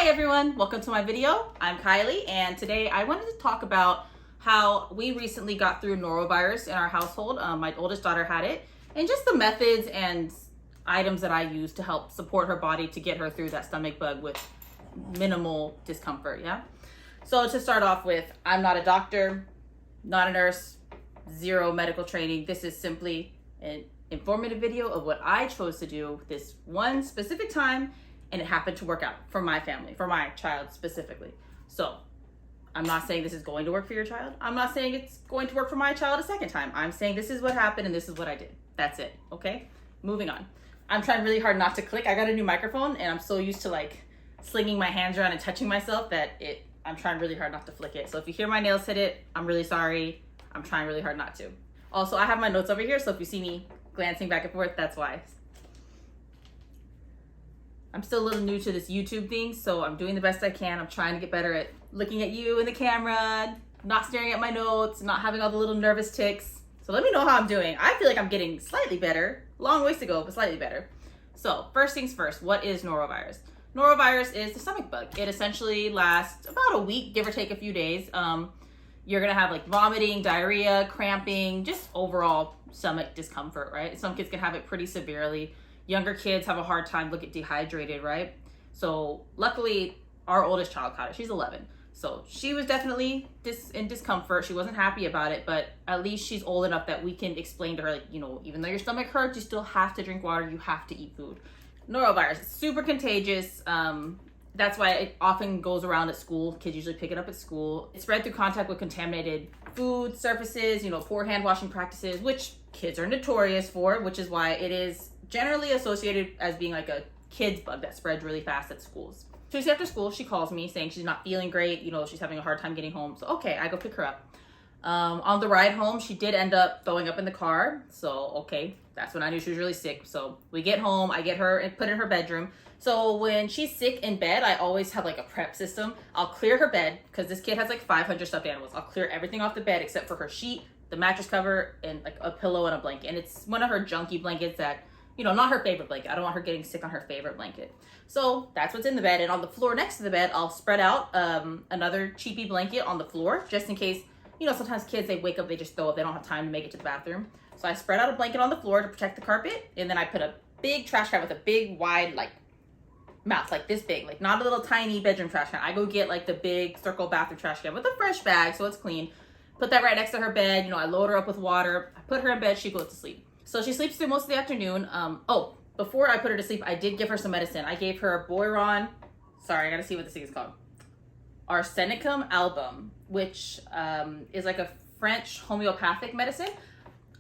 Hi everyone, welcome to my video. I'm Kylie, and today I wanted to talk about how we recently got through norovirus in our household. My oldest daughter had it, and just the methods and items that I use to help support her body to get her through that stomach bug with minimal discomfort, yeah? So to start off with, I'm not a doctor, not a nurse, zero medical training. This is simply an informative video of what I chose to do this one specific time, and it happened to work out for my family, for my child specifically. So I'm not saying this is going to work for your child. I'm not saying it's going to work for my child a second time. I'm saying this is what happened and this is what I did. That's it, okay? Moving on. I'm trying really hard not to click. I got a new microphone and I'm so used to like slinging my hands around and touching myself that I'm trying really hard not to flick it. So if you hear my nails hit it, I'm really sorry. I'm trying really hard not to. Also, I have my notes over here, so if you see me glancing back and forth, that's why. I'm still a little new to this YouTube thing, so I'm doing the best I can. I'm trying to get better at looking at you in the camera, not staring at my notes, not having all the little nervous tics. So let me know how I'm doing. I feel like I'm getting slightly better. Long ways to go, but slightly better. So first things first, what is norovirus? Norovirus is the stomach bug. It essentially lasts about a week, give or take a few days. You're gonna have like vomiting, diarrhea, cramping, just overall stomach discomfort, right? Some kids can have it pretty severely. Younger kids have a hard time, get dehydrated, right? So luckily, our oldest child caught it. She's 11. So she was definitely in discomfort. She wasn't happy about it, but at least she's old enough that we can explain to her, like, you know, even though your stomach hurts, you still have to drink water, you have to eat food. Norovirus is super contagious. That's why it often goes around at school. Kids usually pick it up at school. It's spread through contact with contaminated food surfaces, you know, poor hand washing practices, which kids are notorious for, which is why it is generally associated as being like a kid's bug that spreads really fast at schools. Tuesday after school, she calls me saying she's not feeling great. You know, she's having a hard time getting home. So, okay, I go pick her up. On the ride home, she did end up throwing up in the car. So, okay, that's when I knew she was really sick. So we get home, I get her and put in her bedroom. So when she's sick in bed, I always have like a prep system. I'll clear her bed because this kid has like 500 stuffed animals. I'll clear everything off the bed except for her sheet, the mattress cover, and like a pillow and a blanket. And it's one of her junky blankets that, you know, not her favorite blanket. I don't want her getting sick on her favorite blanket. So that's what's in the bed. And on the floor next to the bed, I'll spread out another cheapy blanket on the floor just in case, you know, sometimes kids, they wake up, they just throw up, they don't have time to make it to the bathroom. So I spread out a blanket on the floor to protect the carpet. And then I put a big trash can with a big, wide, like, mouth, like this big, like not a little tiny bedroom trash can. I go get like the big circle bathroom trash can with a fresh bag so it's clean. Put that right next to her bed. You know, I load her up with water. I put her in bed. She goes to sleep. So she sleeps through most of the afternoon. Before I put her to sleep, I did give her some medicine. I gave her Boiron. Sorry, I gotta see what this thing is called. Arsenicum album, which is like a French homeopathic medicine.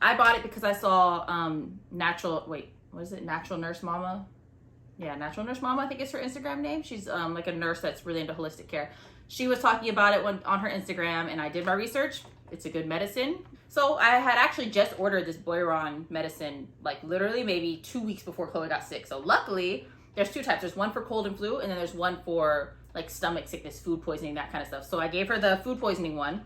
I bought it because I saw Natural Nurse Mama? Yeah, Natural Nurse Mama, I think is her Instagram name. She's like a nurse that's really into holistic care. She was talking about it on her Instagram, and I did my research. It's a good medicine. So I had actually just ordered this Boiron medicine, like literally maybe 2 weeks before Chloe got sick. So luckily, there's two types. There's one for cold and flu, and then there's one for like stomach sickness, food poisoning, that kind of stuff. So I gave her the food poisoning one,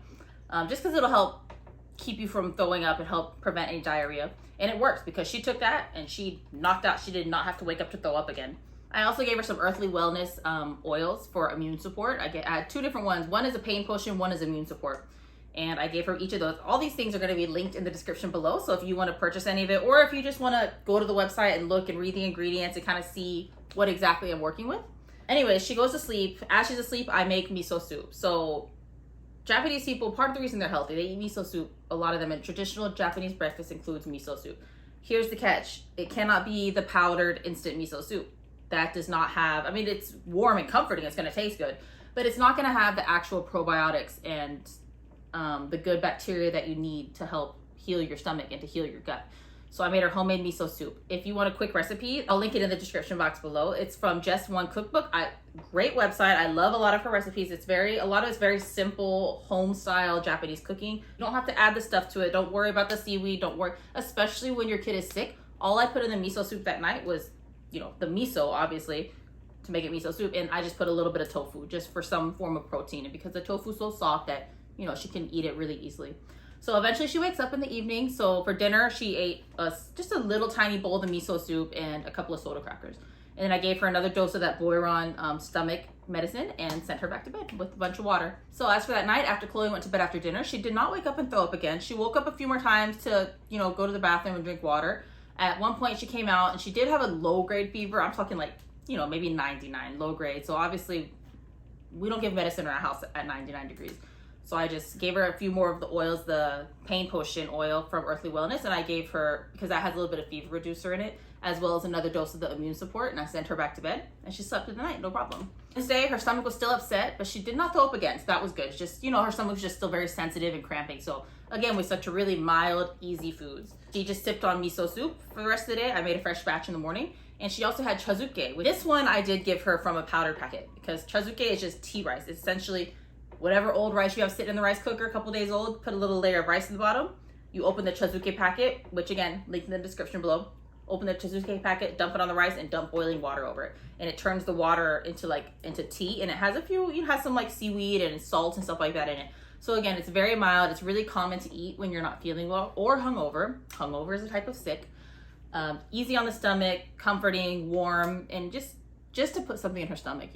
just because it'll help keep you from throwing up and help prevent any diarrhea. And it works because she took that and she knocked out. She did not have to wake up to throw up again. I also gave her some Earthly Wellness oils for immune support. I had two different ones. One is a pain potion, one is immune support. And I gave her each of those. All these things are going to be linked in the description below. So if you want to purchase any of it, or if you just want to go to the website and look and read the ingredients and kind of see what exactly I'm working with. Anyways, she goes to sleep. As she's asleep, I make miso soup. So Japanese people, part of the reason they're healthy, they eat miso soup. A lot of them, and traditional Japanese breakfast includes miso soup. Here's the catch. It cannot be the powdered instant miso soup. That does not have, I mean, it's warm and comforting. It's going to taste good, but it's not going to have the actual probiotics and the good bacteria that you need to help heal your stomach and to heal your gut. So I made her homemade miso soup. If you want a quick recipe, I'll link it in the description box below. It's from Just One Cookbook. Great website. I love a lot of her recipes. A lot of it's very simple, home style Japanese cooking. You don't have to add the stuff to it. Don't worry about the seaweed. Don't worry, especially when your kid is sick. All I put in the miso soup that night was, you know, the miso, obviously, to make it miso soup. And I just put a little bit of tofu just for some form of protein. And because the tofu is so soft that, you know, she can eat it really easily. So eventually she wakes up in the evening. So for dinner, she ate just a little tiny bowl of miso soup and a couple of soda crackers. And then I gave her another dose of that Boiron stomach medicine and sent her back to bed with a bunch of water. So as for that night, after Chloe went to bed after dinner, she did not wake up and throw up again. She woke up a few more times to, go to the bathroom and drink water. At one point she came out and she did have a low grade fever. I'm talking like, maybe 99, low grade. So obviously we don't give medicine in our house at 99 degrees. So I just gave her a few more of the oils, the pain potion oil from Earthly Wellness, and I gave her, because that has a little bit of fever reducer in it, as well as another dose of the immune support, and I sent her back to bed, and she slept through the night, no problem. Wednesday, her stomach was still upset, but she did not throw up again, so that was good. Just, her stomach was just still very sensitive and cramping, so again, we stuck to really mild, easy foods. She just sipped on miso soup for the rest of the day. I made a fresh batch in the morning, and she also had chazuke. This one I did give her from a powdered packet, because chazuke is just tea rice. It's essentially whatever old rice you have sitting in the rice cooker, a couple days old, put a little layer of rice in the bottom. You open the chazuke packet, which again, link in the description below. Open the chazuke packet, dump it on the rice, and dump boiling water over it. And it turns the water into tea, and it has has some like seaweed and salt and stuff like that in it. So again, it's very mild. It's really common to eat when you're not feeling well or hungover. Hungover is a type of sick. Easy on the stomach, comforting, warm, and just to put something in her stomach,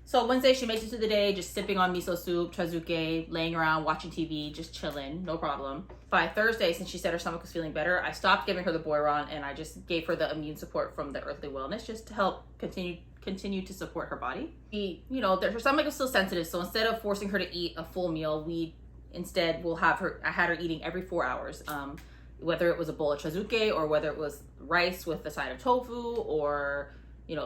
So Wednesday, she makes it through the day, just sipping on miso soup, chazuke, laying around, watching TV, just chilling, no problem. By Thursday, since she said her stomach was feeling better, I stopped giving her the Boiron, and I just gave her the immune support from the Earthly Wellness, just to help continue to support her body. Her stomach is still sensitive, so instead of forcing her to eat a full meal, I had her eating every 4 hours. Whether it was a bowl of chazuke or whether it was rice with a side of tofu or,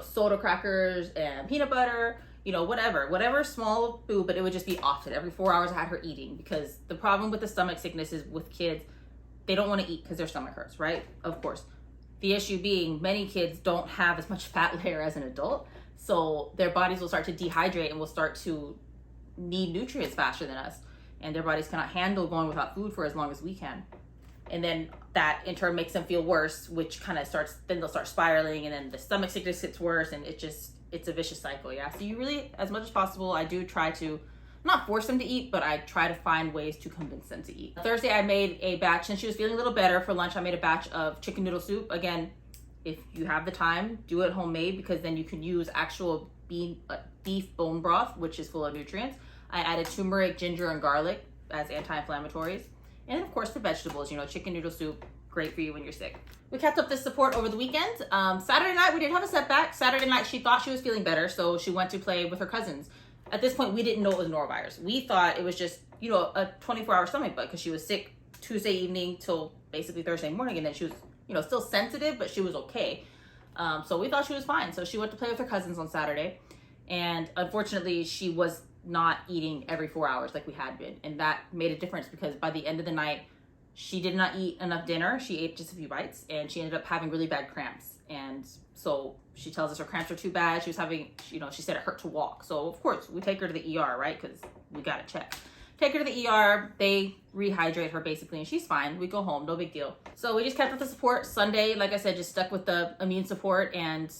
soda crackers and peanut butter. Whatever small food, but it would just be often. Every 4 hours I had her eating, because the problem with the stomach sickness is with kids, they don't want to eat because their stomach hurts, right? Of course. The issue being many kids don't have as much fat layer as an adult, so their bodies will start to dehydrate and will start to need nutrients faster than us, and their bodies cannot handle going without food for as long as we can. And then that in turn makes them feel worse, which kind of then they'll start spiraling, and then the stomach sickness gets worse, and it's a vicious cycle, yeah? So you really, as much as possible, I do try to not force them to eat, but I try to find ways to convince them to eat. Thursday, I made a batch, since she was feeling a little better for lunch, I made a batch of chicken noodle soup. Again, if you have the time, do it homemade, because then you can use actual beef bone broth, which is full of nutrients. I added turmeric, ginger, and garlic as anti-inflammatories. And of course, for vegetables, chicken noodle soup, great for you when you're sick. We kept up this support over the weekend. Saturday night, we did have a setback. Saturday night, she thought she was feeling better, so she went to play with her cousins. At this point, we didn't know it was norovirus. We thought it was just, a 24-hour stomach bug, because she was sick Tuesday evening till basically Thursday morning, and then she was, still sensitive, but she was okay. So we thought she was fine. So she went to play with her cousins on Saturday, and unfortunately, she was not eating every 4 hours like we had been, and that made a difference, because by the end of the night, she did not eat enough dinner. She ate just a few bites, and she ended up having really bad cramps. And so she tells us her cramps are too bad. She was having, she said it hurt to walk. So of course we take her to the ER, right? Because we got to check. Take her to the ER. They rehydrate her basically, and she's fine. We go home, no big deal. So we just kept with the support. Sunday, like I said, just stuck with the immune support and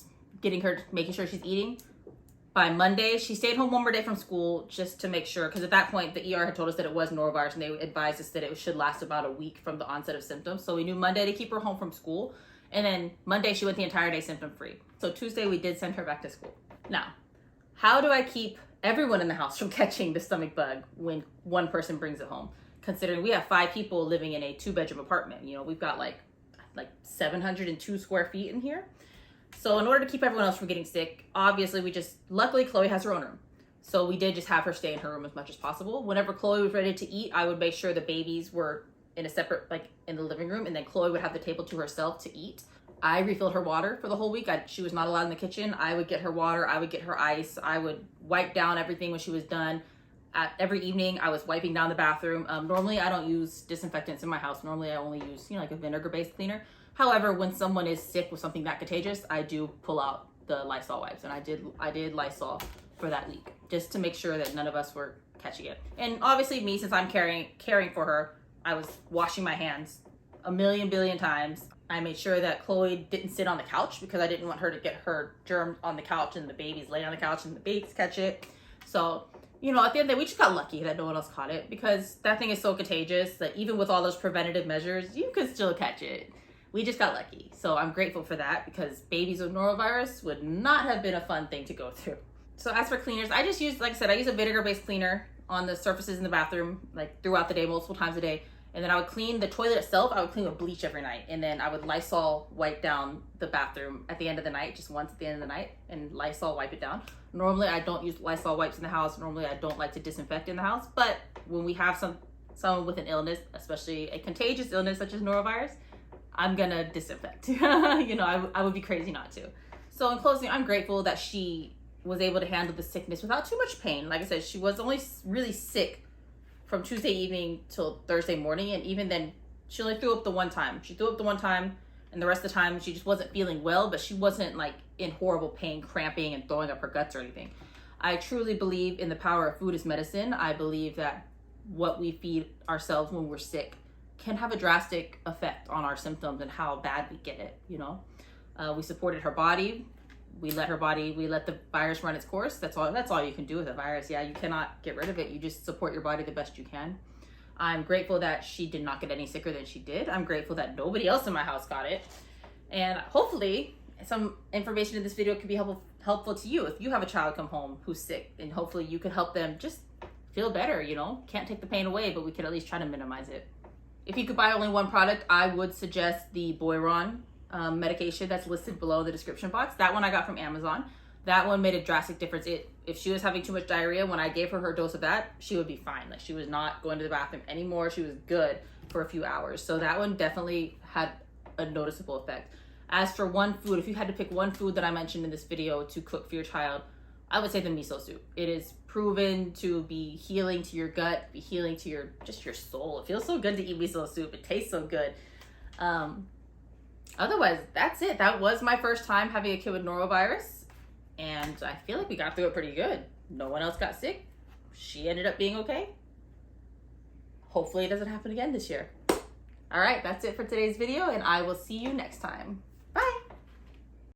making sure she's eating. By Monday, she stayed home one more day from school just to make sure, because at that point, the ER had told us that it was norovirus, and they advised us that it should last about a week from the onset of symptoms. So we knew Monday to keep her home from school, and then Monday she went the entire day symptom-free. So Tuesday, we did send her back to school. Now, how do I keep everyone in the house from catching the stomach bug when one person brings it home? Considering we have 5 people living in a 2-bedroom apartment. We've got like 702 square feet in here. So in order to keep everyone else from getting sick, obviously luckily Chloe has her own room. So we did just have her stay in her room as much as possible. Whenever Chloe was ready to eat, I would make sure the babies were in a separate, in the living room, and then Chloe would have the table to herself to eat. I refilled her water for the whole week. She was not allowed in the kitchen. I would get her water. I would get her ice. I would wipe down everything when she was done. Every evening, I was wiping down the bathroom. Normally, I don't use disinfectants in my house. Normally, I only use, like a vinegar-based cleaner. However, when someone is sick with something that contagious, I do pull out the Lysol wipes, and I did Lysol for that week, just to make sure that none of us were catching it. And obviously me, since I'm caring for her, I was washing my hands a billion times. I made sure that Chloe didn't sit on the couch, because I didn't want her to get her germs on the couch and the babies lay on the couch and the babies catch it. So you know, at the end of the day, we just got lucky that no one else caught it, because that thing is so contagious that even with all those preventative measures, you could still catch it. We just got lucky. So I'm grateful for that, because babies with norovirus would not have been a fun thing to go through. So as for cleaners, I just use, like I said, I use a vinegar-based cleaner on the surfaces in the bathroom, like throughout the day, multiple times a day. And then I would clean the toilet itself. I would clean with bleach every night. And then I would Lysol wipe down the bathroom at the end of the night, just once at the end of the night, and Lysol wipe it down. Normally, I don't use Lysol wipes in the house. Normally, I don't like to disinfect in the house. But when we have someone with an illness, especially a contagious illness such as norovirus, I'm gonna disinfect. You know, I would be crazy not to. So in closing, I'm grateful that she was able to handle the sickness without too much pain. Like I said, she was only really sick from Tuesday evening till Thursday morning, and even then, she only threw up the one time. She threw up the one time, and the rest of the time, she just wasn't feeling well, but she wasn't like in horrible pain, cramping, and throwing up her guts or anything. I truly believe in the power of food as medicine. I believe that what we feed ourselves when we're sick can have a drastic effect on our symptoms and how bad we get it, you know? We supported her body. We let the virus run its course. That's all you can do with a virus. Yeah, you cannot get rid of it. You just support your body the best you can. I'm grateful that she did not get any sicker than she did. I'm grateful that nobody else in my house got it. And hopefully some information in this video can be helpful to you if you have a child come home who's sick, and hopefully you can help them just feel better, you know? Can't take the pain away, but we can at least try to minimize it. If you could buy only one product, I would suggest the Boiron medication that's listed below the description box. That one I got from Amazon. That one made a drastic difference. If she was having too much diarrhea, when I gave her dose of that, she would be fine. Like, she was not going to the bathroom anymore. She was good for a few hours. So that one definitely had a noticeable effect. As for one food, if you had to pick one food that I mentioned in this video to cook for your child, I would say the miso soup. It is proven to be healing to your gut, be healing to your soul. It feels so good to eat miso soup. It tastes so good. Otherwise, that's it. That was my first time having a kid with norovirus, and I feel like we got through it pretty good. No one else got sick. She ended up being okay. Hopefully it doesn't happen again this year. All right, that's it for today's video, and I will see you next time.